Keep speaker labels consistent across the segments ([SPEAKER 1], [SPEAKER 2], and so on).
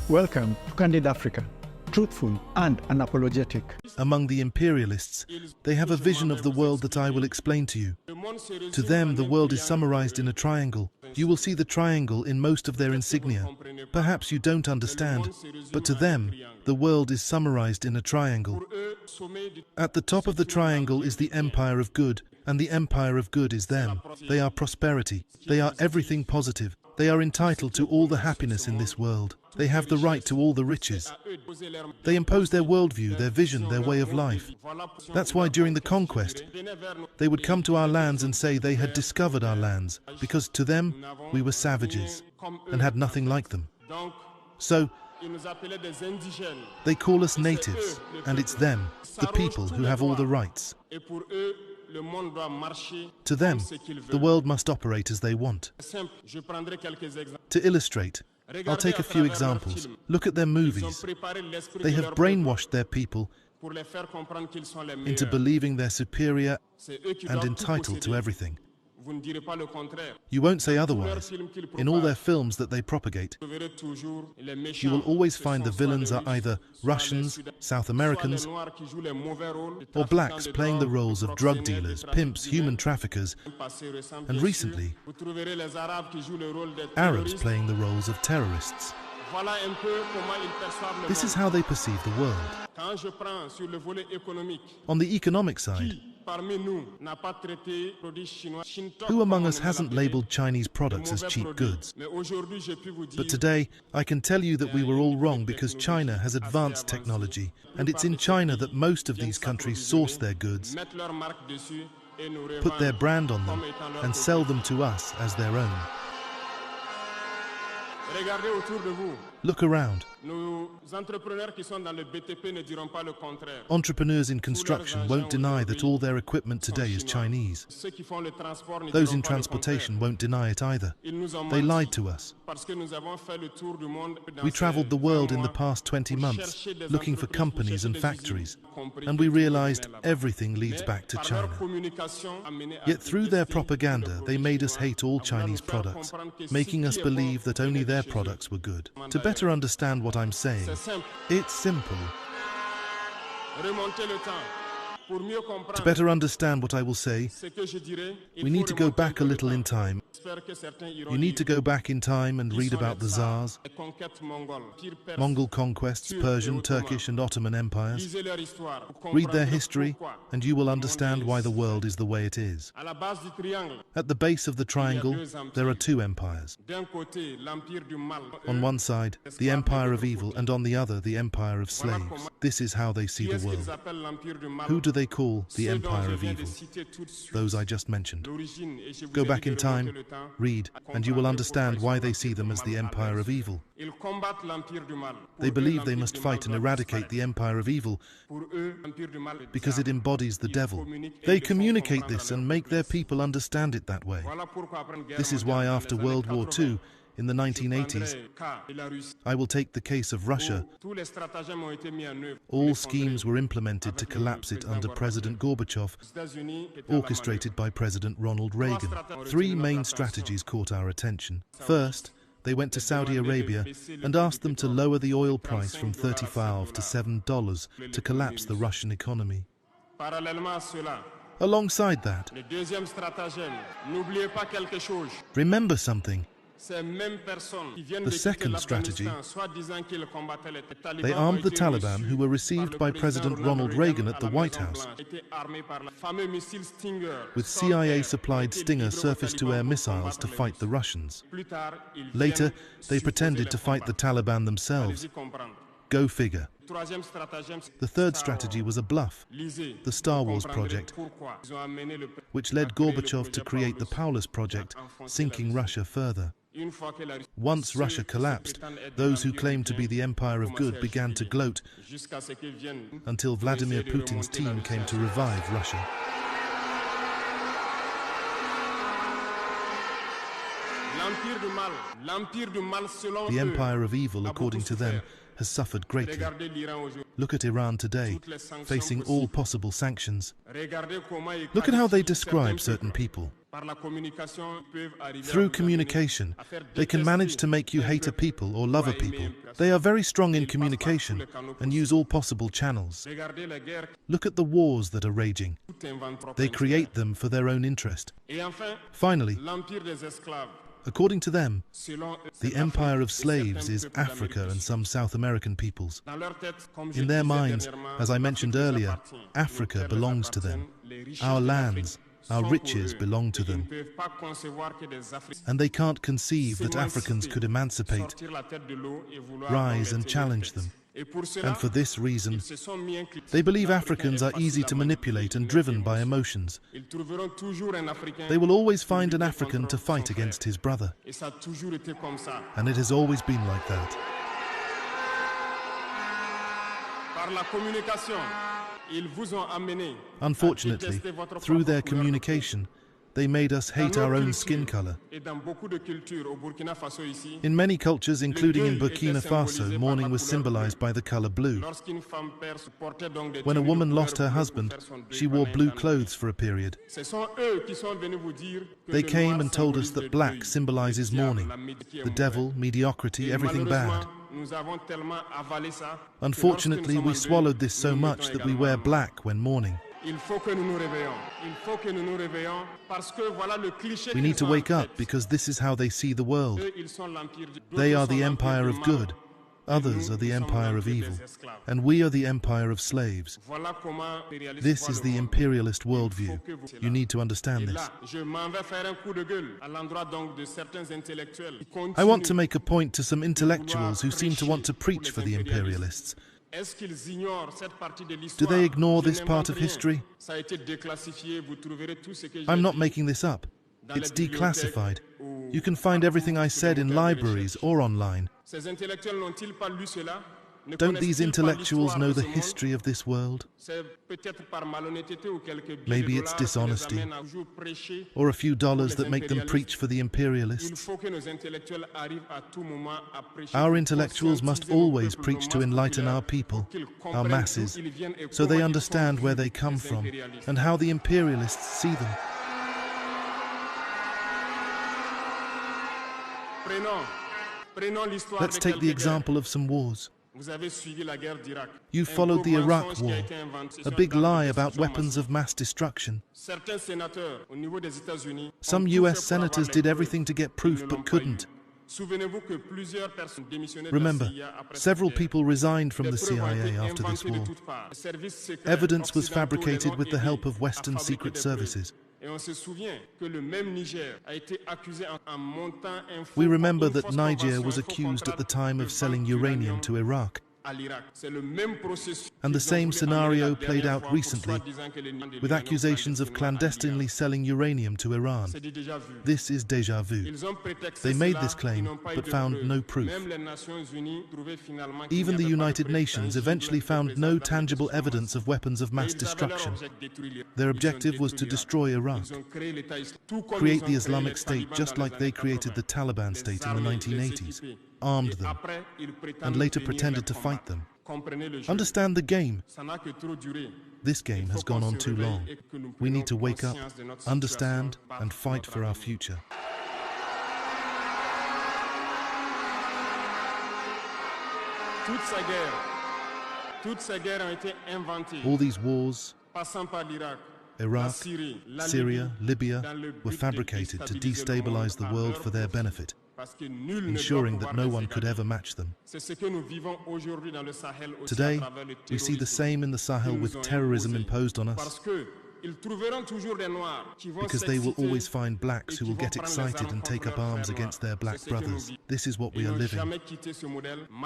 [SPEAKER 1] Welcome to Candid Africa, truthful and unapologetic.
[SPEAKER 2] Among the imperialists, they have a vision of the world that I will explain to you. To them, the world is summarized in a triangle. You will see the triangle in most of their insignia. Perhaps you don't understand, but to them, the world is summarized in a triangle. At the top of the triangle is the empire of good, and the empire of good is them. They are prosperity. They are everything positive. They are entitled to all the happiness in this world. They have the right to all the riches. They impose their worldview, their vision, their way of life. That's why during the conquest, they would come to our lands and say they had discovered our lands, because to them, we were savages and had nothing like them. So, they call us natives, and it's them, the people, who have all the rights. To them, the world must operate as they want. To illustrate, I'll take a few examples. Look at their movies. They have brainwashed their people into believing they're superior and entitled to everything. You won't say otherwise. In all their films that they propagate, you will always find the villains are either Russians, South Americans, or blacks playing the roles of drug dealers, pimps, human traffickers, and recently, Arabs playing the roles of terrorists. This is how they perceive the world. On the economic side, who among us hasn't labeled Chinese products as cheap goods? But today, I can tell you that we were all wrong because China has advanced technology, and it's in China that most of these countries source their goods, put their brand on them, and sell them to us as their own. Look around. Entrepreneurs in construction won't deny that all their equipment today is Chinese. Those in transportation won't deny it either. They lied to us. We traveled the world in the past 20 months looking for companies and factories, and we realized everything leads back to China. Yet through their propaganda, they made us hate all Chinese products, making us believe that only their products were good. To better understand what I'm saying, it's simple. To better understand what I will say, we need to go back a little in time. You need to go back in time and read about the Tsars, Mongol conquests, Persian, Turkish and Ottoman empires. Read their history and you will understand why the world is the way it is. At the base of the triangle, there are two empires. On one side, the empire of evil, and on the other, the empire of slaves. This is how they see the world. Who do they call the empire of evil? Those I just mentioned. Go back in time, read, and you will understand why they see them as the empire of evil. They believe they must fight and eradicate the empire of evil because it embodies the devil. They communicate this and make their people understand it that way. This is why after World War II, in the 1980s, I will take the case of Russia. All schemes were implemented to collapse it under President Gorbachev, orchestrated by President Ronald Reagan. Three main strategies caught our attention. First, they went to Saudi Arabia and asked them to lower the oil price from $35 to $7 to collapse the Russian economy. Alongside that, remember something. The second strategy, they armed the Taliban, who were received by President Ronald Reagan at the White House with CIA-supplied Stinger surface-to-air missiles to fight the Russians. Later, they pretended to fight the Taliban themselves. Go figure. The third strategy was a bluff, the Star Wars project, which led Gorbachev to create the Paulus project, sinking Russia further. Once Russia collapsed, those who claimed to be the empire of good began to gloat until Vladimir Putin's team came to revive Russia. The empire of evil, according to them, has suffered greatly. Look at Iran today, facing all possible sanctions. Look at how they describe certain people. Through communication, they can manage to make you hate a people or love a people. They are very strong in communication and use all possible channels. Look at the wars that are raging. They create them for their own interest. Finally, according to them, the empire of slaves is Africa and some South American peoples. In their minds, as I mentioned earlier, Africa belongs to them. Our lands, our riches belong to them. And they can't conceive that Africans could emancipate, rise and challenge them. And for this reason, they believe Africans are easy to manipulate and driven by emotions. They will always find an African to fight against his brother. And it has always been like that. Unfortunately, through their communication, they made us hate our own skin color. In many cultures, including in Burkina Faso, mourning was symbolized by the color blue. When a woman lost her husband, she wore blue clothes for a period. They came and told us that black symbolizes mourning, the devil, mediocrity, everything bad. Unfortunately, we swallowed this so much that we wear black when mourning. We need to wake up because this is how they see the world. They are the empire of good. Others are the empire of evil. And we are the empire of slaves. This is the imperialist worldview. You need to understand this. I want to make a point to some intellectuals who seem to want to preach for the imperialists. Do they ignore this part of history? I'm not making this up. It's declassified. You can find everything I said in libraries or online. Don't these intellectuals know the history of this world? Maybe it's dishonesty, or a few dollars that make them preach for the imperialists. Our intellectuals must always preach to enlighten our people, our masses, so they understand where they come from and how the imperialists see them. Let's take the example of some wars. You followed the Iraq War, a big lie about weapons of mass destruction. Some US senators did everything to get proof but couldn't. Remember, several people resigned from the CIA after this war. Evidence was fabricated with the help of Western secret services. We remember that Niger was accused at the time of selling uranium to Iraq. And the same scenario played out recently with accusations of clandestinely selling uranium to Iran. This is déjà vu. They made this claim but found no proof. Even the United Nations eventually found no tangible evidence of weapons of mass destruction. Their objective was to destroy Iraq, create the Islamic State just like they created the Taliban state in the 1980s. Armed them, and later pretended to fight them. Understand the game. This game has gone on too long. We need to wake up, understand, and fight for our future. All these wars, Iraq, Syria, Libya, were fabricated to destabilize the world for their benefit, ensuring that no one could ever match them. Today, we see the same in the Sahel with terrorism imposed on us, because they will always find blacks who will get excited and take up arms against their black brothers. This is what we are living.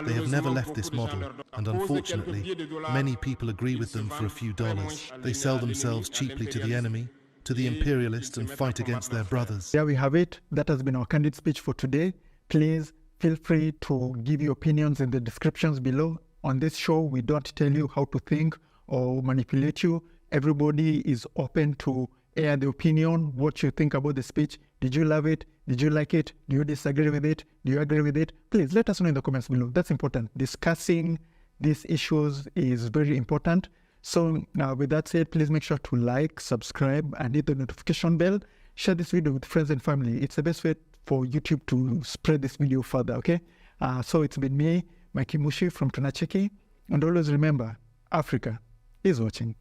[SPEAKER 2] They have never left this model, and unfortunately, many people agree with them for a few dollars. They sell themselves cheaply to the enemy, to the imperialists, and fight against their brothers.
[SPEAKER 1] There we have it. That has been our candid speech for today. Please feel free to give your opinions in the descriptions below. On this show, we don't tell you how to think or manipulate you. Everybody is open to air the opinion, what you think about the speech. Did you love it? Did you like it? Do you disagree with it? Do you agree with it? Please let us know in the comments below. That's important. Discussing these issues is very important. So with that said, please make sure to like, subscribe, and hit the notification bell. Share this video with friends and family. It's the best way for YouTube to spread this video further, okay? So it's been me, Mikey Mushi from Tunacheki. And always remember, Africa is watching.